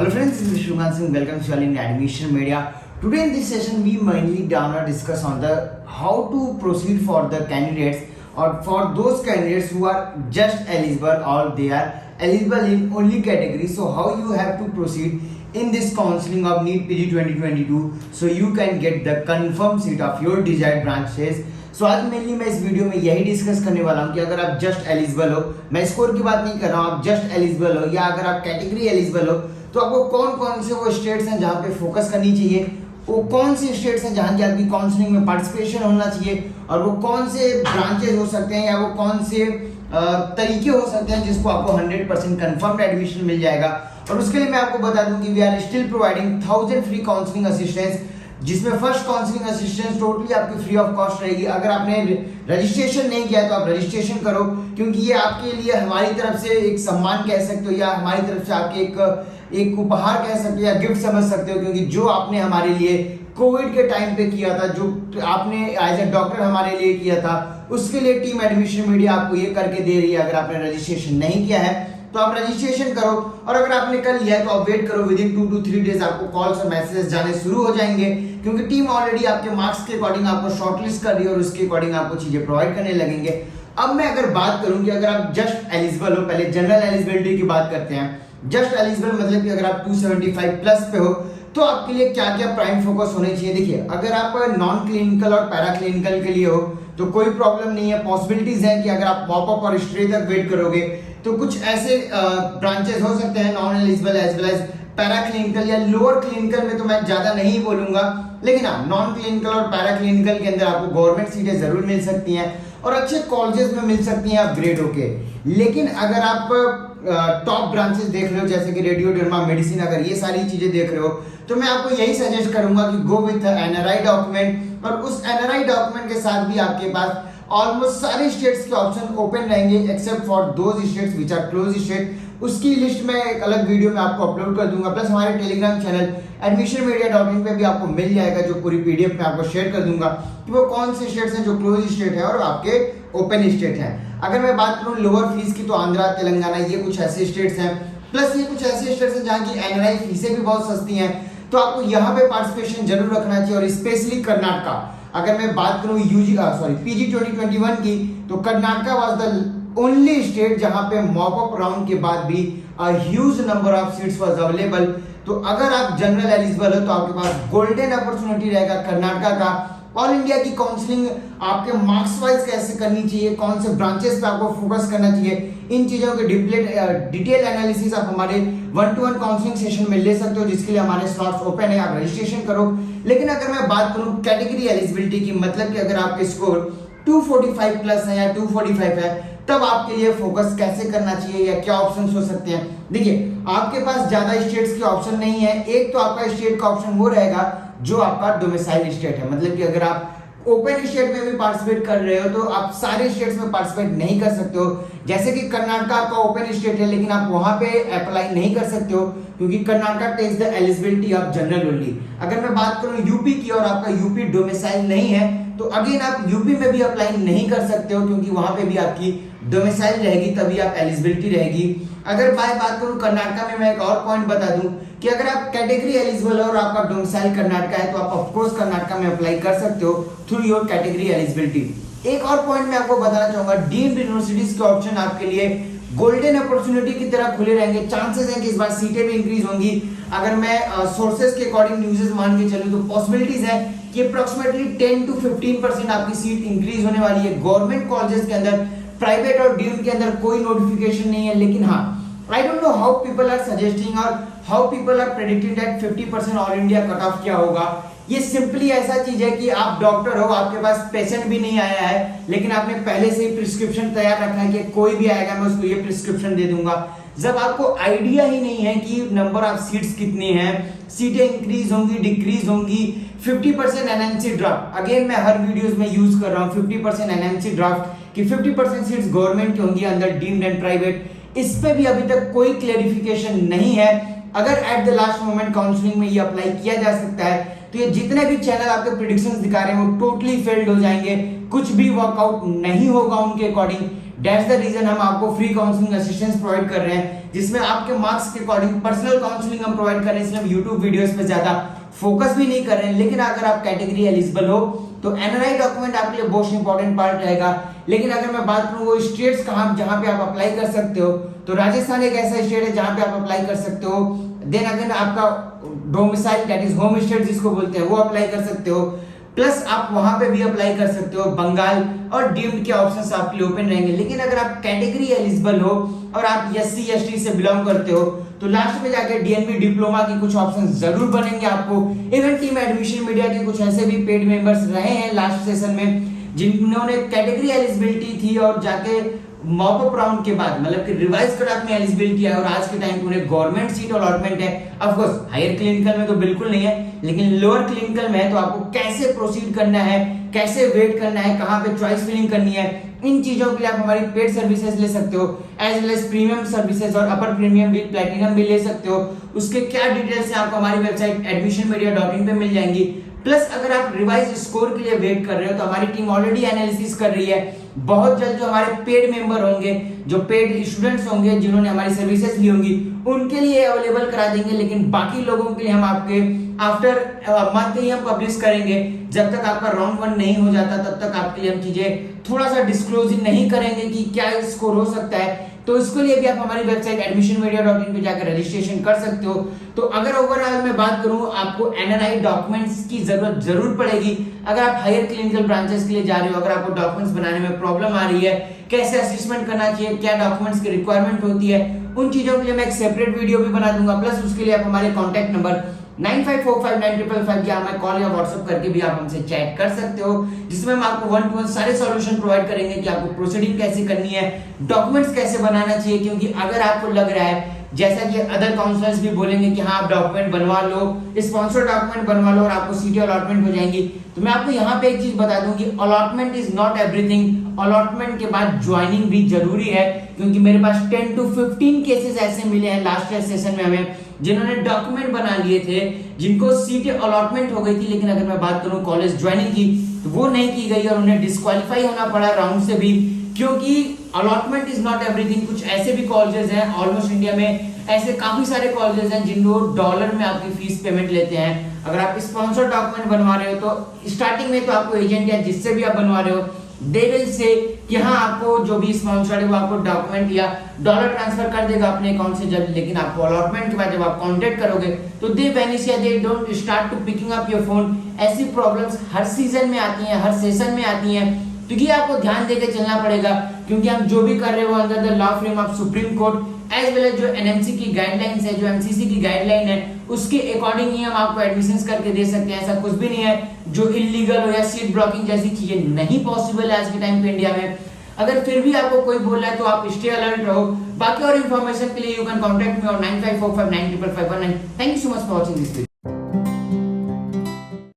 Hello friends, this is Shubhan Singh. Welcome to all in Admission Media. Today in this session, we mainly gonna discuss on the how to proceed for the candidates or for those candidates who are just eligible or they are eligible in only category. So how you have to proceed in this counseling of NEET PG 2022 so you can get the confirmed seat of your desired branches. सो आज mainly मैं इस video में यही discuss करने वाला हूँ कि अगर आप जस्ट एलिजिबल हो, मैं स्कोर की बात नहीं कर रहा हूँ, आप जस्ट एलिजिबल हो या अगर आप कैटेगरी एलिजिबल हो तो आपको कौन कौन से वो स्टेट्स हैं जहाँ पे फोकस करनी चाहिए, वो कौन से स्टेट्स हैं जहाँ की आपकी काउंसलिंग में पार्टिसिपेशन होना चाहिए और वो कौन से ब्रांचेस हो सकते हैं या वो कौन से तरीके हो सकते हैं जिसको आपको 100% कंफर्म्ड एडमिशन मिल जाएगा। और उसके लिए मैं आपको बता दूं कि we are still providing 1000 free counselling assistance, जिसमें फर्स्ट काउंसलिंग असिस्टेंस टोटली आपकी फ्री ऑफ कॉस्ट रहेगी। अगर आपने रजिस्ट्रेशन नहीं किया तो आप रजिस्ट्रेशन करो, क्योंकि ये आपके लिए हमारी तरफ से एक सम्मान कह सकते हो या हमारी तरफ से आपके एक उपहार कह सकते हो या गिफ्ट समझ सकते हो, क्योंकि जो आपने हमारे लिए कोविड के टाइम पे किया था, जो आपने एज ए डॉक्टर हमारे लिए किया था, उसके लिए टीम एडमिशन मीडिया आपको ये करके दे रही है। अगर आपने रजिस्ट्रेशन नहीं किया है तो आप रजिस्ट्रेशन करो, और अगर आपने कर लिया है तो आप वेट करो, विद इन 2 to 3 डेज आपको कॉल्स और मैसेजेस जाने शुरू हो जाएंगे, क्योंकि टीम ऑलरेडी आपके मार्क्स के अकॉर्डिंग आपको शॉर्टलिस्ट कर रही है और उसके अकॉर्डिंग आपको चीजें प्रोवाइड करने लगेंगे। अब मैं अगर बात करूं कि अगर आप जस्ट एलिजिबल हो, पहले जनरल एलिजिबिलिटी की बात करते हैं। जस्ट एलिजिबल मतलब कि अगर आप 275 प्लस पे हो तो आपके लिए क्या क्या प्राइम फोकस होने चाहिए। देखिए, अगर आप नॉन क्लिनिकल और पैरा क्लिनिकल के लिए हो तो कोई प्रॉब्लम नहीं है, पॉसिबिलिटीज हैं कि अगर आप पॉप अप और स्ट्रे तक वेट करोगे तो कुछ ऐसे ब्रांचेस हो सकते हैं non eligible as well as para clinical या लोअर क्लिनिकल में, तो मैं ज्यादा नहीं बोलूंगा, लेकिन हाँ नॉन क्लिनिकल और पैरा क्लिनिकल के अंदर आपको गवर्नमेंट सीटें जरूर मिल सकती हैं और अच्छे कॉलेजेस में मिल सकती हैं अपग्रेड होके। लेकिन अगर आप टॉप ब्रांचेस देख रहे हो जैसे कि रेडियो डर्मा मेडिसिन, अगर ये सारी चीजें देख रहे हो तो मैं आपको यही सजेस्ट करूंगा कि गो विथ एनआरआई डॉक्यूमेंट, और उस एनआरआई डॉक्यूमेंट के साथ भी आपके पास ऑलमोस्ट सारे स्टेट्स के ऑप्शन ओपन रहेंगे except for those states which are close state. उसकी लिस्ट में एक अलग वीडियो में आपको अपलोड कर दूंगा, प्लस हमारे टेलीग्राम चैनल admissionmedia.in पे भी आपको मिल जाएगा, जो पूरी पीडीएफ में आपको शेयर कर दूंगा कि वो कौन से स्टेट्स हैं जो क्लोज स्टेट है और आपके ओपन स्टेट हैं। अगर मैं बात करूं लोअर फीस की तो आंध्रा, तेलंगाना, ये कुछ ऐसे स्टेट्स हैं, प्लस ये कुछ ऐसे स्टेट्स हैं जहाँ की एनआरआई फीसें भी बहुत सस्ती हैं, तो आपको यहाँ पे पार्टिसिपेशन जरूर रखना चाहिए। और स्पेशली कर्नाटका, अगर मैं बात करूं पीजी 2021 की, तो Karnataka was the only state जहां पे मॉप अप राउंड के बाद भी huge number of seats was available. तो अगर आप जनरल एलिजिबल हो तो आपके पास गोल्डन अपॉर्चुनिटी रहेगा कर्नाटका का। ऑल इंडिया की काउंसलिंग आपके मार्क्स वाइज कैसे करनी चाहिए, कौन से ब्रांचेस पे आपको फोकस करना चाहिए, इन चीजों के डिटेल एनालिसिस आप हमारे 1-to-1 काउंसलिंग सेशन में ले सकते हो, जिसके लिए हमारे स्लॉट्स ओपन है, आप रजिस्ट्रेशन करो। लेकिन अगर मैं बात करूं कैटेगरी एलिजिबिलिटी की, मतलब कि अगर आपके स्कोर 245 प्लस है या 245 है, तब आपके लिए फोकस कैसे करना चाहिए या क्या ऑप्शंस हो सकते हैं। देखिए, आपके पास ज्यादा स्टेट्स के ऑप्शन नहीं है। एक तो आपका स्टेट का ऑप्शन वो रहेगा जो आपका डोमिसाइल स्टेट है, मतलब कि अगर आप ओपन स्टेट में भी पार्टिसिपेट कर रहे हो तो आप सारे स्टेट्स में पार्टिसिपेट नहीं कर सकते हो। जैसे कि कर्नाटका आपका ओपन स्टेट है, लेकिन आप वहां पे अप्लाई नहीं कर सकते हो क्योंकि Karnataka takes the eligibility of general only. अगर मैं बात करूं यूपी की और आपका यूपी डोमिसाइल नहीं है तो अगेन आप यूपी में भी अप्लाई नहीं कर सकते हो, क्योंकि वहां पे भी आपकी डोमिसाइल रहेगी, तभी आप एलिजिबिलिटी रहेगी। अगर बात करूं कर्नाटका में, मैं एक और पॉइंट बता दूं कि अगर आप कैटेगरी एलिजिबल हो और आपका डोमिसाइल कर्नाटका है तो आप ऑफ कोर्स कर्नाटका में अप्लाई कर सकते हो थ्रू योर कैटेगरी एलिजिबिलिटी। एक और पॉइंट मैं आपको बताना चाहूंगा, डीम्ड यूनिवर्सिटीज के ऑप्शन आपके लिए गोल्डन अपॉर्चुनिटी की तरह खुले रहेंगे। चांसेस हैं कि इस बार सीटें भी इंक्रीज होंगी। अगर मैं सोर्सेज के अकॉर्डिंग न्यूज़ मान के चलूं तो पॉसिबिलिटीज है कि अप्रोक्सीमेटली 10 to 15% आपकी सीट इंक्रीज होने वाली है गवर्नमेंट कॉलेजेस के अंदर। प्राइवेट और डीम्ड के अंदर कोई नोटिफिकेशन नहीं है, लेकिन हाँ I don't know how people are suggesting और how people are predicting that 50% all India cut off क्या होगा। ये सिंपली ऐसा चीज है कि आप डॉक्टर हो, आपके पास पेशेंट भी नहीं आया है, लेकिन आपने पहले से ही प्रिस्क्रिप्शन तैयार रखा है कि कोई भी आएगा मैं उसको ये प्रिस्क्रिप्शन दे दूंगा। जब आपको आइडिया ही नहीं है कि नंबर ऑफ सीट्स कितनी है, सीटें इंक्रीज होंगी डिक्रीज होंगी, 50% एनएमसी ड्राफ्ट, अगेन मैं हर वीडियोस में यूज कर रहा हूँ 50% एनएमसी ड्राफ्ट कि 50% सीट्स गवर्नमेंट की होंगी अंदर डीम्ड एंड प्राइवेट, इस पे भी अभी तक कोई क्लेरिफिकेशन नहीं है। अगर at the last moment counselling में ये अप्लाई किया जा सकता है तो ये जितने भी चैनल आपके प्रेडिक्शंस दिखा रहे हैं वो टोटली फेल्ड हो जाएंगे, कुछ भी वर्कआउट नहीं होगा उनके अकॉर्डिंग। दैट्स द रीजन हम आपको फ्री काउंसलिंग असिस्टेंस प्रोवाइड कर रहे हैं, जिसमें आपके मार्क्स के अकॉर्डिंग पर्सनल काउंसलिंग हम प्रोवाइड कर रहे हैं। इसलिए हम यूट्यूब वीडियोस पे ज्यादा फोकस भी नहीं कर रहे हैं। लेकिन अगर आप कैटेगरी एलिजिबल हो तो एनआरआई डॉक्यूमेंट आपके लिए बहुत इंपॉर्टेंट पार्ट रहेगा। लेकिन अगर मैं बात करूं वो स्टेट्स कहां जहां पे आप अप्लाई कर सकते हो, तो राजस्थान एक ऐसा स्टेट है जहां पे आप अप्लाई कर सकते हो। देन अगर आपका domicile that is home state जिसको बोलते हैं वो अप्लाई कर सकते हो, प्लस आप वहां पे भी अप्लाई कर सकते हो। बंगाल और डीम्ड के ऑप्शंस आपके लिए ओपन रहेंगे। लेकिन अगर आप कैटेगरी एलिजिबल हो और आप एससी एसटी से बिलोंग करते हो तो लास्ट में जाके डीएनबी डिप्लोमा की कुछ ऑप्शन जरूर बनेंगे आपको। इवन टीम एडमिशन मीडिया के कुछ ऐसे भी पेड मेंबर्स रहे हैं लास्ट सेशन में जिन्होंने कैटेगरी एलिजिबिलिटी थी और जाके मॉपअप राउंड के बाद मतलब कि रिवाइज कट ऑफ में एलिजिबिलिटी है और आज के टाइम पे उन्हें गवर्नमेंट सीट अलॉटमेंट है। ऑफ कोर्स हायर क्लिनिकल में तो बिल्कुल नहीं है, लेकिन लोअर क्लिनिकल में है। तो आपको कैसे प्रोसीड करना है, कैसे वेट करना है, कहां पे चॉइस फिलिंग करनी है, इन चीजों के लिए आप हमारी पेड सर्विसेज ले सकते हो, as well as premium services और अपर प्रीमियम भी प्लैटिनम भी ले सकते हो। उसके क्या डिटेल्स है आपको हमारी वेबसाइट admissionmedia.in पे मिल जाएंगी। प्लस अगर आप रिवाइज स्कोर के लिए वेट कर रहे हो तो हमारी टीम ऑलरेडी एनालिसिस कर रही है। बहुत जल्द जो हमारे पेड मेंबर होंगे, जो पेड स्टूडेंट्स होंगे जिन्होंने हमारी सर्विसेज ली होंगी, उनके लिए अवेलेबल करा देंगे। लेकिन बाकी लोगों के लिए हम आपके आफ्टर मंथ ही हम पब्लिश करेंगे। जब तक आपका राउंड 1 नहीं हो जाता तब तक आपके लिए हम चीजें थोड़ा सा डिस्क्लोज नहीं करेंगे कि क्या स्कोर हो सकता है। तो इसके लिए भी आप हमारी वेबसाइट admissionmedia.in पे जाकर रजिस्ट्रेशन कर सकते हो। तो अगर ओवरऑल मैं बात करूं आपको एनआरआई डॉक्यूमेंट्स की जरूरत जरूर पड़ेगी अगर आप हायर क्लिनिकल ब्रांचेस के लिए जा रहे हो। अगर आपको डॉक्यूमेंट्स बनाने में प्रॉब्लम आ रही है, कैसे असेसमेंट करना चाहिए, क्या डॉक्यूमेंट्स की रिक्वायरमेंट होती है, उन चीजों के लिए मैं एक सेपरेट वीडियो भी बना दूंगा। प्लस उसके लिए आप हमारे कॉन्टैक्ट नंबर 95459555 के हमें कॉल या व्हाट्सएप करके भी आप हमसे चैट कर सकते हो, जिसमें हम आपको 1-to-1 सारे सॉल्यूशन प्रोवाइड करेंगे कि आपको प्रोसीडिंग कैसे करनी है, डॉक्यूमेंट्स कैसे बनाना चाहिए। क्योंकि अगर आपको लग रहा है जैसा कि अदर काउंसलर्स भी बोलेंगे कि हाँ आप डॉक्यूमेंट बनवा लो, स्पॉन्सर डॉक्यूमेंट बनवा लो और आपको सीटें अलॉटमेंट हो जाएंगी, तो मैं आपको यहाँ पे एक चीज बता दूं कि allotment is not everything. Allotment के बाद ज्वाइनिंग भी जरूरी है। क्योंकि मेरे पास 10 to 15 केसेस ऐसे मिले हैं लास्ट सेशन में हमें, जिन्होंने डॉक्यूमेंट बना लिए थे, जिनको सीटें अलॉटमेंट हो गई थी, लेकिन अगर मैं बात करूं कॉलेज ज्वाइनिंग की तो वो नहीं की गई और उन्हें डिस्क्वालीफाई होना पड़ा राउंड से भी। क्योंकि अलॉटमेंट इज नॉट एवरीथिंग। कुछ ऐसे भी कॉलेजेस हैं ऑलमोस्ट इंडिया में, ऐसे काफी सारे कॉलेजेस हैं जिनको डॉलर में आपकी फीस पेमेंट लेते हैं। अगर आप स्पॉन्सर डॉक्यूमेंट बनवा रहे हो तो स्टार्टिंग में तो आपको एजेंट या जिससे भी आप बनवा रहे हो दे विल से कि हाँ आपको जो भी स्पॉन्सर है वो आपको डॉक्यूमेंट या डॉलर ट्रांसफर कर देगा अपने अकाउंट से जब। लेकिन आपको अलॉटमेंट के बाद जब आप कांटेक्ट करोगे तो दे वैनिश या they don't start to picking up your phone. ऐसी प्रॉब्लम्स हर सीजन में आती हैं, हर सेशन में आती हैं। तो ये आपको ध्यान देकर चलना पड़ेगा क्योंकि हम जो भी कर रहे हो under the law frame of supreme court as well as जो एनएमसी की गाइडलाइंस है, जो एमसीसी की गाइडलाइन है, उसके अकॉर्डिंग ही हम आपको एडमिशंस करके दे सकते हैं। ऐसा कुछ भी नहीं है जो इलीगल हो या सीट ब्लॉकिंग जैसी चीजें नहीं पॉसिबल है आज के टाइम पे इंडिया में। अगर फिर भी आपको कोई बोल रहा है तो आप स्टे अलर्ट रहो। बाकी और इन्फॉर्मेशन के लिए you can contact me on 9545955519। Thank you so much for watching this video.